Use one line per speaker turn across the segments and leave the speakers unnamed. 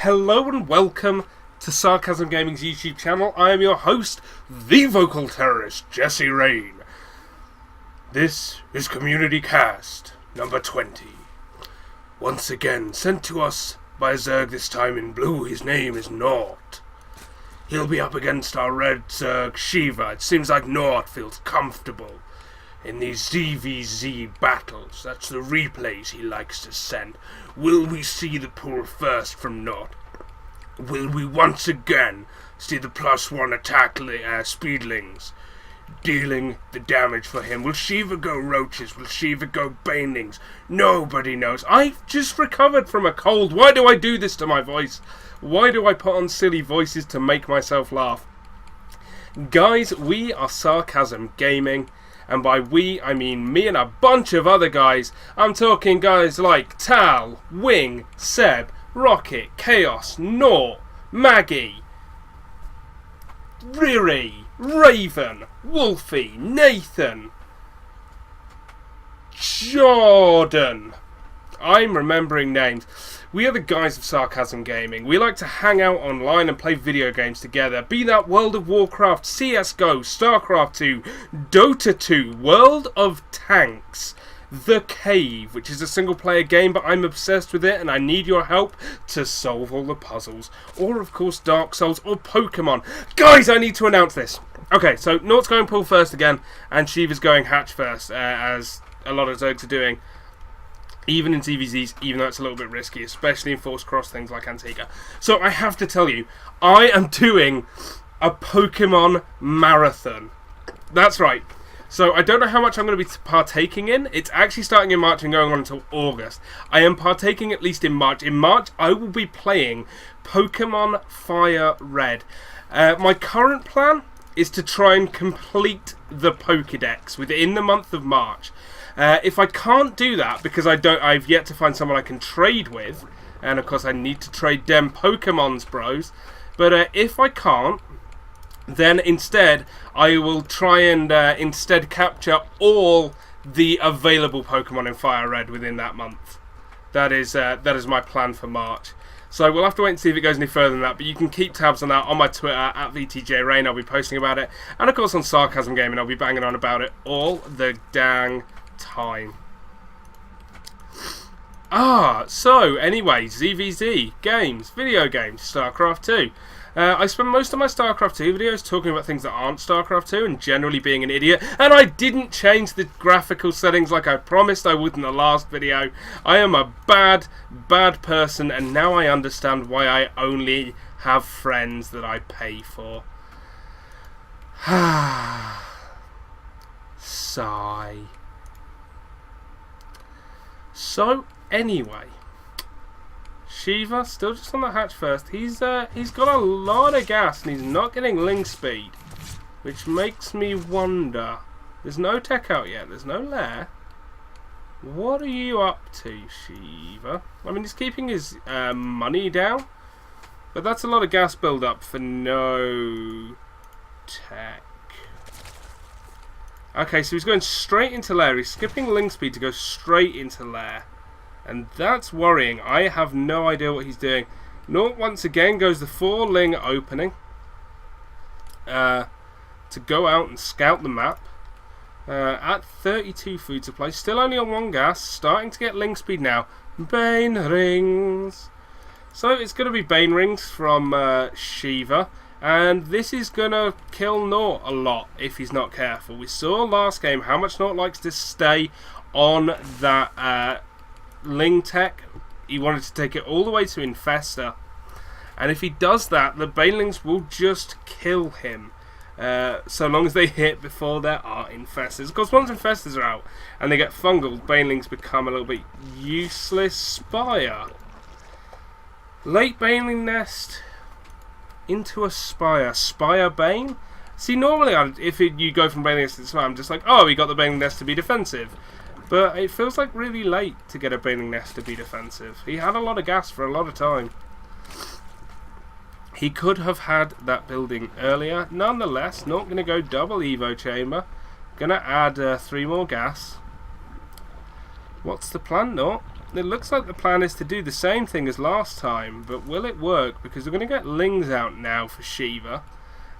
Hello and welcome to Sarcasm Gaming's YouTube channel. I am your host, the vocal terrorist, Jesse Rain. This is Community Cast number 20. Once again, sent to us by a Zerg, this time in blue. His name is Nort. He'll be up against our red Zerg, Shiva. It seems like Nort feels comfortable in these ZVZ battles. That's the replays he likes to send. Will we see the pull first from Nort? Will we once again see the +1 attack speedlings dealing the damage for him? Will Shiva go roaches? Will Shiva go banelings? Nobody knows. I've just recovered from a cold. Why do I do this to my voice? Why do I put on silly voices to make myself laugh? Guys, we are Sarcasm Gaming. And by we, I mean me and a bunch of other guys. I'm talking guys like Tal, Wing, Seb, Rocket, Chaos, Nort, Maggie, Riri, Raven, Wolfie, Nathan, Jordan. I'm remembering names. We are the guys of Sarcasm Gaming. We like to hang out online and play video games together. Be that World of Warcraft, CSGO, StarCraft 2, Dota 2, World of Tanks, The Cave, which is a single player game, but I'm obsessed with it and I need your help to solve all the puzzles. Or, of course, Dark Souls or Pokemon. Guys, I need to announce this. Okay, so Nort's going pull first again, and Shiva's going hatch first, as a lot of Zergs are doing. Even in ZVZs, even though it's a little bit risky, especially in force cross things like Antigua. So I have to tell you, I am doing a Pokemon marathon. That's right. So I don't know how much I'm going to be partaking in. It's actually starting in March and going on until August. I am partaking at least in March. In March, I will be playing Pokemon Fire Red. My current plan is to try and complete the Pokédex within the month of March. If I can't do that, because I've yet to find someone I can trade with, and of course I need to trade them Pokemons, bros. But if I can't, then instead I will try and instead capture all the available Pokemon in Fire Red within that month. That is my plan for March. So we'll have to wait and see if it goes any further than that. But you can keep tabs on that on my Twitter at VTJRain. I'll be posting about it, and of course on Sarcasm Gaming I'll be banging on about it all the dang time. So anyway, ZVZ, games, video games, StarCraft 2. I spend most of my StarCraft 2 videos talking about things that aren't StarCraft 2 and generally being an idiot, and I didn't change the graphical settings like I promised I would in the last video. I am a bad person, and now I understand why I only have friends that I pay for. Sigh. So, anyway, Shiva, still just on the hatch first. He's got a lot of gas and he's not getting ling speed, which makes me wonder. There's no tech out yet. There's no lair. What are you up to, Shiva? I mean, he's keeping his money down, but that's a lot of gas build up for no tech. Okay, so he's going straight into lair. He's skipping ling speed to go straight into lair. And that's worrying. I have no idea what he's doing. Nort once again goes the 4 ling opening. To go out and scout the map. At 32 food supply. Still only on 1 gas. Starting to get ling speed now. Bane rings. So it's going to be Bane rings from Shiva. And this is going to kill Nort a lot if he's not careful. We saw last game how much Nort likes to stay on that Ling tech. He wanted to take it all the way to Infester. And if he does that, the Banelings will just kill him. So long as they hit before there are Infestors. Of course, once Infestors are out and they get fungal, Banelings become a little bit useless. Spire. Late Baneling Nest into a Spire. Spire Bane? See, normally if you go from Baneling Nest to Spire, I'm just like, oh, we got the Baneling Nest to be defensive. But it feels like really late to get a Baneling Nest to be defensive. He had a lot of gas for a lot of time. He could have had that building earlier. Nonetheless, not going to go double Evo Chamber. Going to add 3 more gas. What's the plan, Nort? it looks like the plan is to do the same thing as last time, but will it work? Because we're going to get Lings out now for Shiva.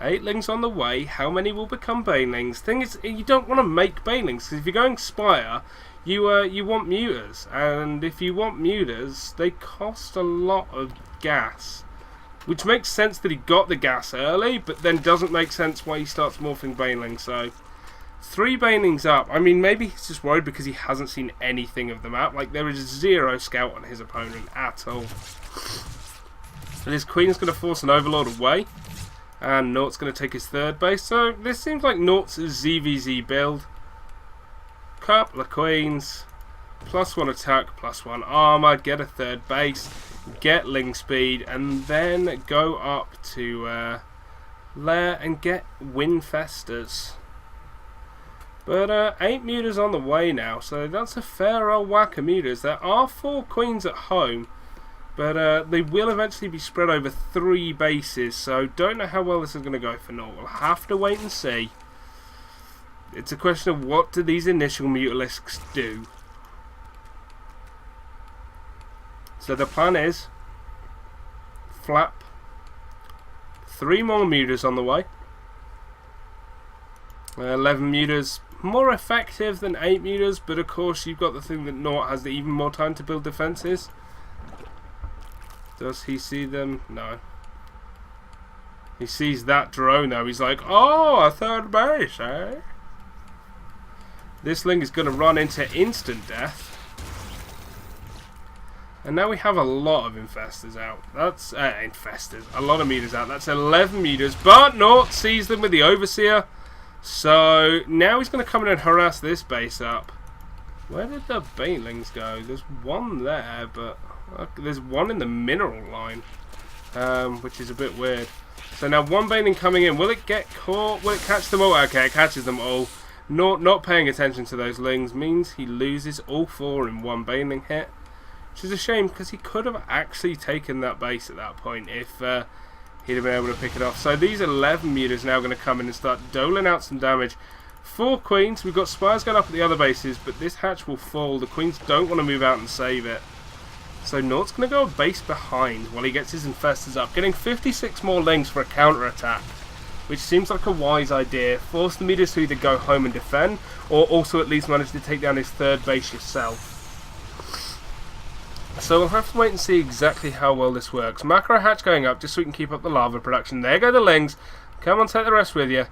8 Lings on the way. How many will become Banelings? Thing is, you don't want to make Banelings, because if you're going Spire, you want Mutas, and if you want Mutas, they cost a lot of gas. Which makes sense that he got the gas early, but then doesn't make sense why he starts morphing Banelings. So 3 Banelings up. I mean, maybe he's just worried because he hasn't seen anything of the map. Like, there is 0 scout on his opponent at all. And his Queen is going to force an Overlord away. And Nort's going to take his 3rd base. So this seems like Nort's ZVZ build. Couple of Queens. +1 attack, +1 armor. Get a 3rd base. Get Ling speed. And then go up to Lair and get Winfesters. But 8 Mutas on the way now, so that's a fair old whack of Mutas. There are 4 Queens at home, but they will eventually be spread over 3 bases, so don't know how well this is going to go for Nort. We'll have to wait and see. It's a question of what do these initial Mutalisks do. So the plan is Flap, 3 more Mutas on the way. 11 Mutas. More effective than 8 Mutas, but of course you've got the thing that Nort has even more time to build defences. Does he see them? No. He sees that drone though, he's like, oh, a 3rd base, eh? This Ling is going to run into instant death. And now we have a lot of Infestors out. That's, Infestors, a lot of Mutas out. That's 11 Mutas, but Nort sees them with the Overseer. So now he's going to come in and harass this base up. Where did the Banelings go? There's 1 there, but there's 1 in the mineral line, which is a bit weird. So now 1 Baneling coming in. Will it get caught? Will it catch them all? Okay, it catches them all. Not paying attention to those Lings means he loses all 4 in 1 Baneling hit, which is a shame because he could have actually taken that base at that point if he'd have been able to pick it off. So these 11 Mutas now going to come in and start doling out some damage. 4 Queens. We've got Spires going up at the other bases, but this hatch will fall. The Queens don't want to move out and save it. So Nort's going to go a base behind while he gets his Infestors up, getting 56 more Lings for a counter-attack, which seems like a wise idea. Force the Mutas to either go home and defend, or also at least manage to take down his 3rd base yourself. So we'll have to wait and see exactly how well this works. Macro hatch going up just so we can keep up the lava production. There go the Lings. Come on, take the rest with you.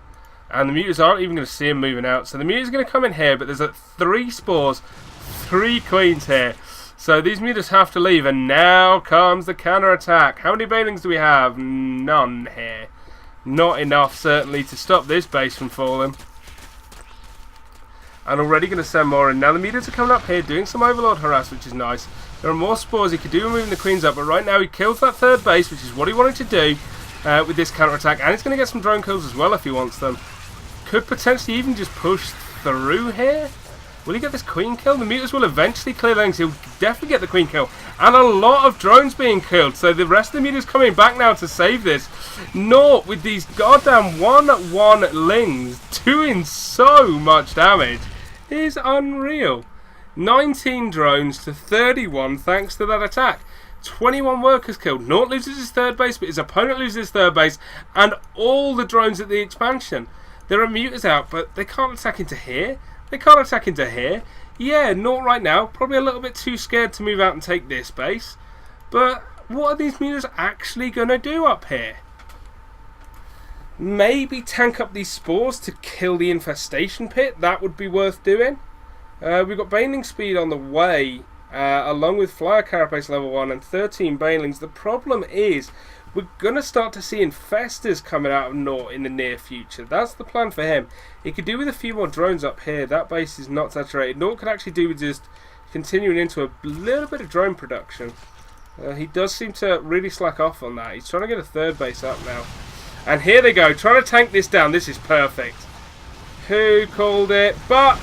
And the Mutas aren't even going to see him moving out. So the Mutas are going to come in here, but there's 3 Spores, 3 Queens here. So these Mutas have to leave, and now comes the counter attack. How many Banelings do we have? None here. Not enough, certainly, to stop this base from falling. And already going to send more in. Now the Mutas are coming up here, doing some Overlord harass, which is nice. There are more Spores he could do moving the Queens up, but right now he kills that 3rd base, which is what he wanted to do with this counter-attack. And he's going to get some drone kills as well if he wants them. Could potentially even just push through here. Will he get this Queen kill? The Mutas will eventually clear Lings. He'll definitely get the Queen kill. And a lot of drones being killed. So the rest of the Mutas coming back now to save this. Nort with these goddamn 1-1 Lings doing so much damage is unreal. 19 drones to 31 thanks to that attack. 21 workers killed. Nort loses his 3rd base, but his opponent loses his 3rd base, and all the drones at the expansion. There are Mutas out, but they can't attack into here. They can't attack into here. Yeah, Nort right now, probably a little bit too scared to move out and take this base. But what are these Mutas actually going to do up here? Maybe tank up these Spores to kill the infestation pit. That would be worth doing. We've got Baneling speed on the way, along with Flyer Carapace level 1 and 13 Banelings. The problem is, we're going to start to see Infestors coming out of Nort in the near future. That's the plan for him. He could do with a few more drones up here. That base is not saturated. Nort could actually do with just continuing into a little bit of drone production. He does seem to really slack off on that. He's trying to get a 3rd base up now. And here they go, trying to tank this down. This is perfect. Who called it? But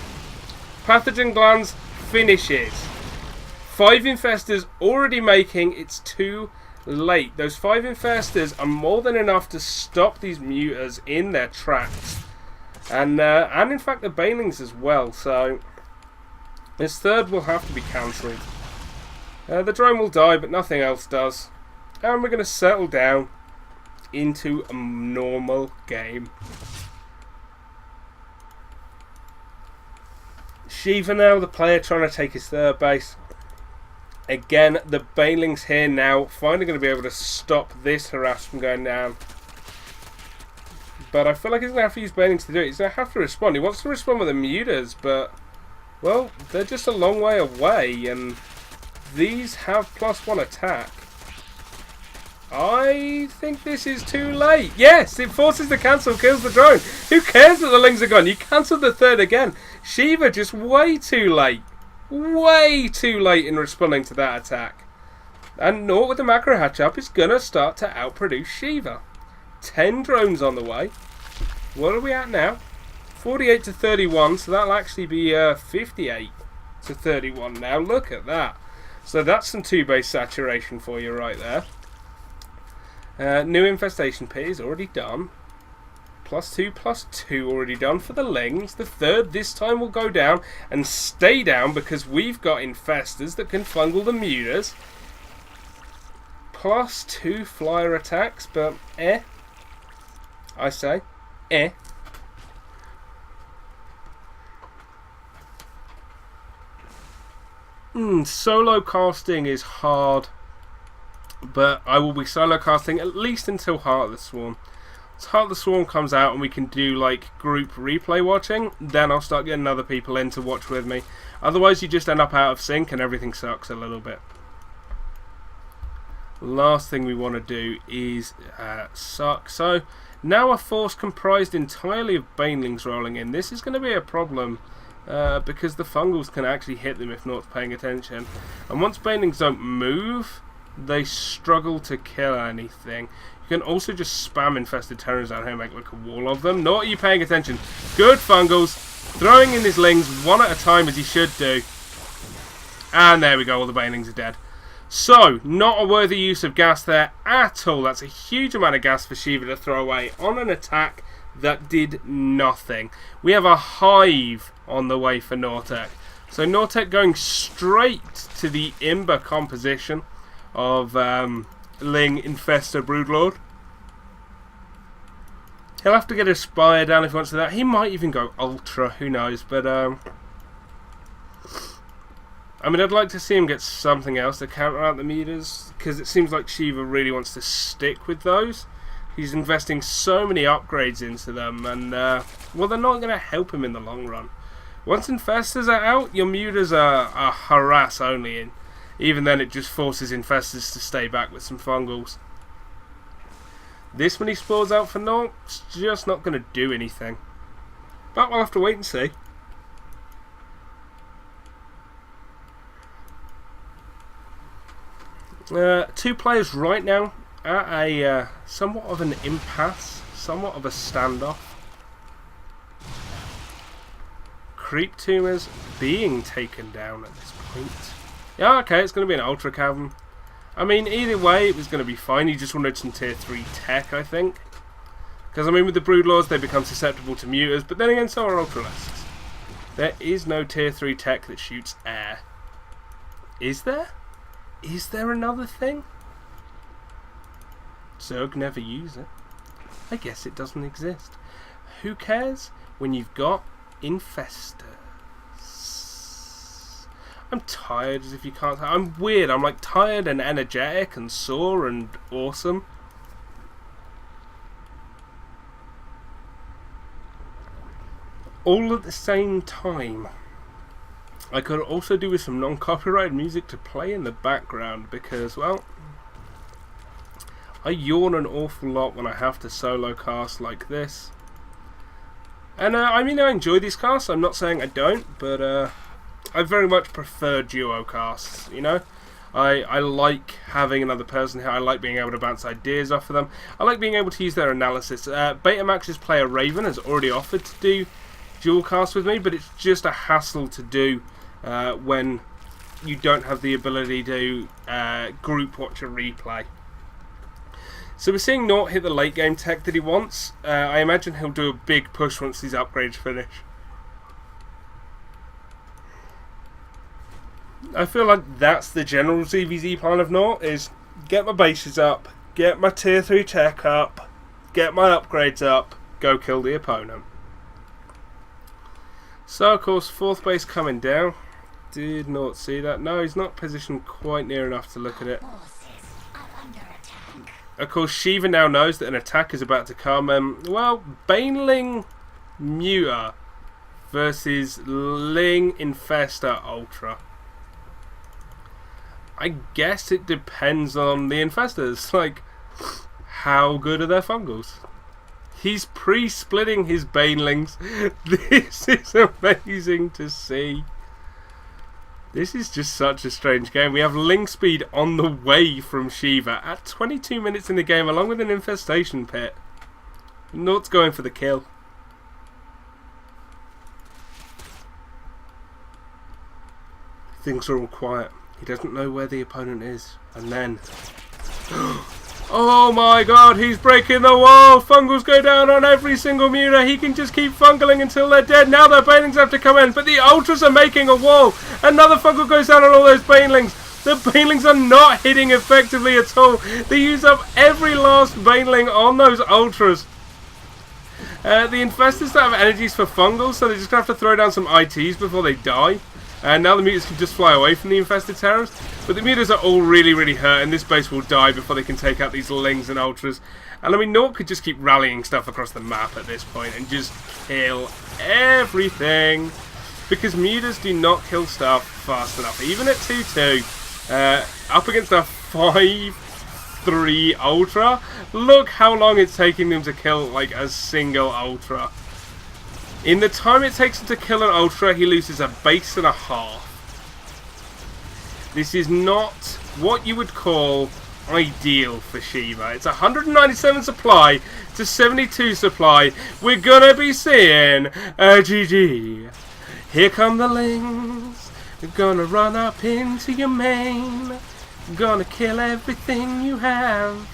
Pathogen Glands finishes. 5 Infestors already making. It's too late. Those 5 Infestors are more than enough to stop these Mutas in their tracks. And in fact the Banelings as well. So this 3rd will have to be cancelled. The drone will die, but nothing else does. And we're going to settle down into a normal game. Shiva now, the player trying to take his third base. Again, the Baneling's here now, finally going to be able to stop this harass from going down. But I feel like he's going to have to use Banelings to do it. He's going to have to respond. He wants to respond with the mutas, but, well, they're just a long way away, and these have +1 attack. I think this is too late. Yes, it forces the cancel, kills the drone. Who cares that the Lings are gone? You cancelled the third again. Shiva just way too late. Way too late in responding to that attack. And Nort with the macro hatch up is going to start to outproduce Shiva. 10 drones on the way. What are we at now? 48 to 31, so that'll actually be 58 to 31 now. Look at that. So that's some 2-base saturation for you right there. New infestation P is already done. +2/+2 already done for the Lings. The third this time will go down and stay down because we've got infestors that can fungal the mutas. +2 flyer attacks, but I say, Solo casting is hard, but I will be solo casting at least until Heart of the Swarm. As Heart of the Swarm comes out and we can do like group replay watching, then I'll start getting other people in to watch with me. Otherwise you just end up out of sync and everything sucks a little bit. Last thing we want to do is suck. So now a force comprised entirely of Banelings rolling in. This is going to be a problem because the fungals can actually hit them if Nort's paying attention. And once Banelings don't move, they struggle to kill anything. You can also just spam infested terrors down here and make like a wall of them. Nort, are you paying attention? Good fungals. Throwing in his Lings one at a time as he should do. And there we go, all the Banelings are dead. So, not a worthy use of gas there at all. That's a huge amount of gas for Shiva to throw away on an attack that did nothing. We have a hive on the way for Nortek. So Nortek going straight to the Imber composition of Ling, Infestor, Broodlord. He'll have to get a Spire down if he wants to do that. He might even go Ultra, who knows. But, I mean, I'd like to see him get something else to counter out the mutas, because it seems like Shiva really wants to stick with those. He's investing so many upgrades into them, and, well, they're not going to help him in the long run. Once Infestors are out, your mutas are harass only in. Even then, it just forces Infestors to stay back with some fungals. This many spores out for Nort, it's just not going to do anything. But we'll have to wait and see. Two players right now at a somewhat of an impasse, somewhat of a standoff. Creep tumors being taken down at this point. Yeah, okay, it's going to be an Ultra Cavern. I mean, either way, it was going to be fine. He just wanted some tier 3 tech, I think. Because, I mean, with the Broodlords, they become susceptible to mutas, but then again, so are Ultralisks. There is no tier 3 tech that shoots air. Is there? Is there another thing? Zerg never use it. I guess it doesn't exist. Who cares when you've got Infestors? I'm tired as if you can't tell. I'm weird. I'm like tired and energetic and sore and awesome. All at the same time. I could also do with some non-copyrighted music to play in the background because, well, I yawn an awful lot when I have to solo cast like this. And I mean, I enjoy these casts. I'm not saying I don't, but I very much prefer duo casts, you know? I like having another person here. I like being able to bounce ideas off of them. I like being able to use their analysis. Betamax's player Raven has already offered to do dual cast with me, but it's just a hassle to do when you don't have the ability to group watch a replay. So we're seeing Nort hit the late game tech that he wants. I imagine he'll do a big push once these upgrades finish. I feel like that's the general ZVZ plan of Nort, is get my bases up, get my tier 3 tech up, get my upgrades up, go kill the opponent. So of course, 4th base coming down. Did not see that. No, he's not positioned quite near enough to look at it. Of course, Shiva now knows that an attack is about to come. Well, Baneling Muta versus Ling Infesta Ultra. I guess it depends on the Infestors. Like, how good are their fungals? He's pre-splitting his Banelings. This is amazing to see. This is just such a strange game. We have Ling Speed on the way from Shiva at 22 minutes in the game, along with an Infestation Pit. Nort's going for the kill. Things are all quiet. He doesn't know where the opponent is. And then... oh my god, he's breaking the wall! Fungals go down on every single Muta. He can just keep fungaling until they're dead. Now their Banelings have to come in, but the Ultras are making a wall. Another Fungal goes down on all those Banelings. The Banelings are not hitting effectively at all. They use up every last Baneling on those Ultras. The Infestors don't have energies for Fungals, so they're just going to have to throw down some ITs before they die. And now the Mutas can just fly away from the Infested Terrors. But the Mutas are all really hurt, and this base will die before they can take out these Lings and Ultras. And I mean, Nort could just keep rallying stuff across the map at this point and just kill everything. Because Mutas do not kill stuff fast enough. Even at 2-2, up against a 5-3 Ultra, look how long it's taking them to kill like a single Ultra. In the time it takes him to kill an Ultra, he loses a base and a half. This is not what you would call ideal for Shiva. It's 197 supply to 72 supply. We're gonna be seeing a GG. Here come the Lings. We're gonna run up into your main. Gonna kill everything you have.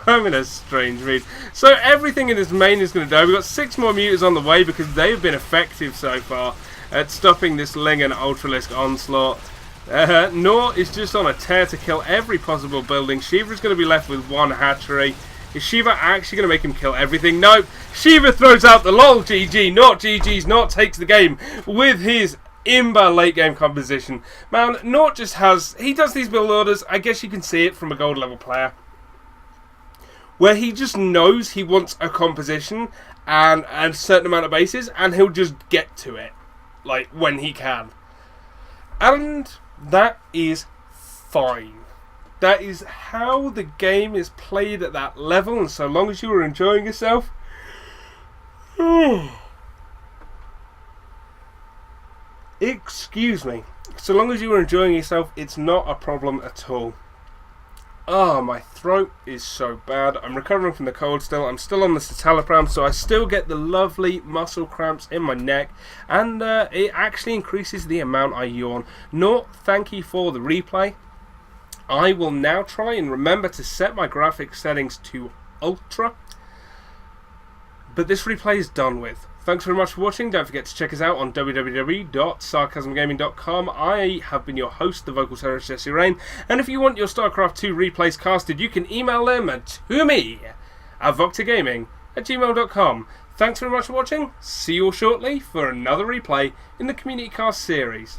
I'm in a strange mood. So everything in his main is going to die. We've got 6 more Mutas on the way because they've been effective so far at stopping this Ling and Ultralisk onslaught. Nort is just on a tear to kill every possible building. Shiva is going to be left with 1 hatchery. Is Shiva actually going to make him kill everything? Nope. Shiva throws out the lol GG. Nort GG's. Nort takes the game with his imba late game composition. Man, Nort just has... he does these build orders. I guess you can see it from a gold level player, where he just knows he wants a composition and a certain amount of bases, and he'll just get to it, like, when he can. And that is fine. That is how the game is played at that level, and so long as you are enjoying yourself... excuse me. So long as you are enjoying yourself, it's not a problem at all. Oh, my throat is so bad. I'm recovering from the cold still. I'm still on the citalopram, so I still get the lovely muscle cramps in my neck, and it actually increases the amount I yawn. Nort, thank you for the replay. I will now try and remember to set my graphics settings to Ultra, but this replay is done with. Thanks very much for watching. Don't forget to check us out on www.sarcasmgaming.com. I have been your host, the vocal terrorist Jesse Rain, and if you want your StarCraft 2 replays casted, you can email them to me at voctagaming@gmail.com. Thanks very much for watching. See you all shortly for another replay in the Community Cast series.